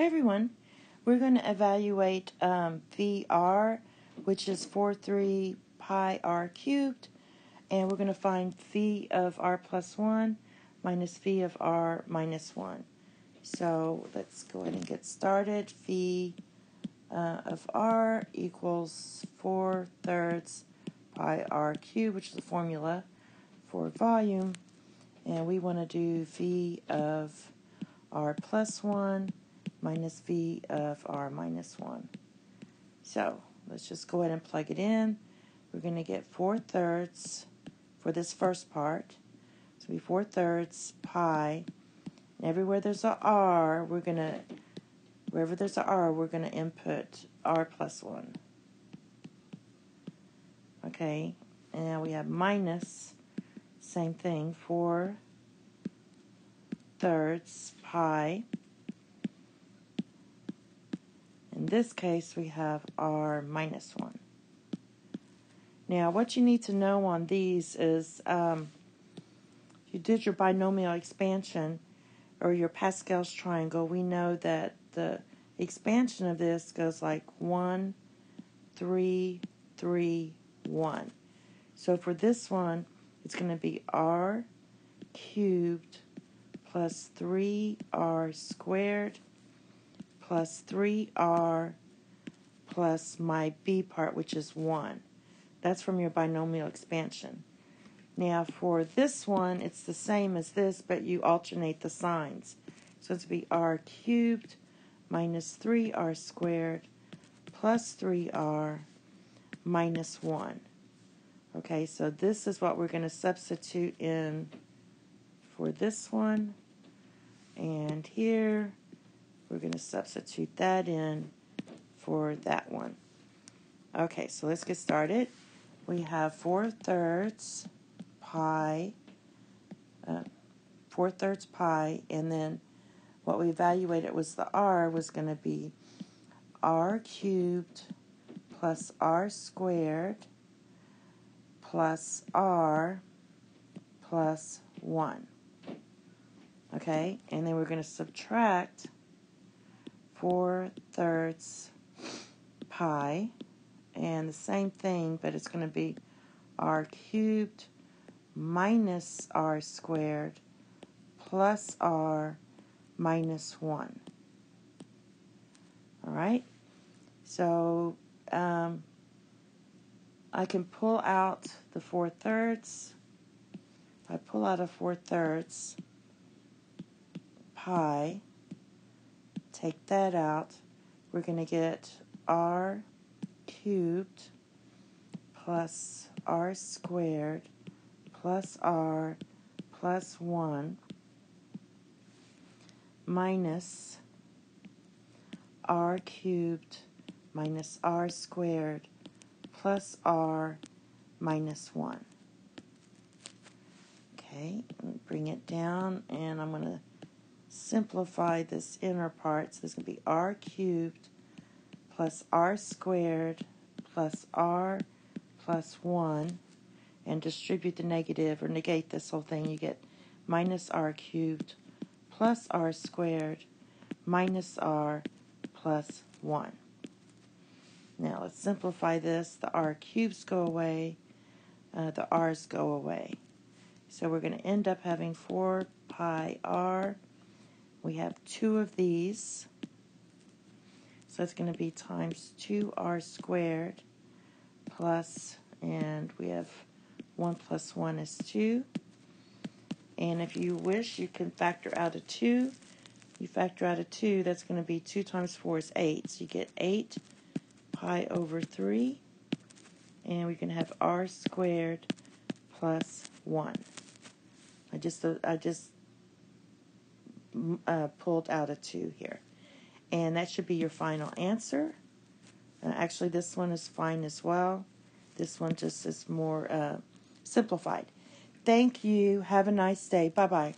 everyone, we're going to evaluate VR, which is 4/3 pi r cubed, and we're going to find v of r+1 minus v of r-1. So let's go ahead and get started. V of r equals 4/3 pi r cubed, which is the formula for volume, and we want to do v of r+1 minus v of r-1. So let's just go ahead and plug it in. We're going to get 4/3 for this first part. So it'll be 4/3 pi. And everywhere there's a r, wherever there's a r, we're going to input r+1. Okay, and now we have minus, same thing, 4/3 pi. In this case, we have r-1. Now, what you need to know on these is, if you did your binomial expansion or your Pascal's triangle, we know that the expansion of this goes like 1, 3, 3, 1. So for this one, it's going to be r cubed plus 3r squared plus 3r plus my b part, which is 1. That's from your binomial expansion. Now for this one, it's the same as this, but you alternate the signs. So it's going to be r cubed minus 3r squared plus 3r minus 1. Okay, so this is what we're going to substitute in for this one. And here, we're going to substitute that in for that one. Okay, so let's get started. We have 4/3 pi, and then what we evaluated was the r was going to be r cubed plus r squared plus r plus 1. Okay, and then we're going to subtract 4/3 pi, and the same thing, but it's going to be r cubed minus r squared plus r minus 1. All right, so I can pull out the 4/3. If I pull out a 4/3 pi, take that out, we're going to get r cubed plus r squared plus r plus 1 minus r cubed minus r squared plus r minus 1. Okay, bring it down, and I'm going to simplify this inner part. So this is going to be r cubed plus r squared plus r plus 1, and distribute the negative or negate this whole thing. You get minus r cubed plus r squared minus r plus 1. Now let's simplify this. The r cubes go away, the r's go away. So we're going to end up having 4 pi r. We have 2 of these. So it's going to be times 2r squared plus, and we have 1 plus 1 is 2. And if you wish, you can factor out a 2. You factor out a 2, that's going to be 2 times 4 is 8. So you get 8 pi over 3. And we can have r squared plus 1. I just pulled out a 2 here. And that should be your final answer. Actually, this one is fine as well. This one just is more simplified. Thank you. Have a nice day. Bye-bye.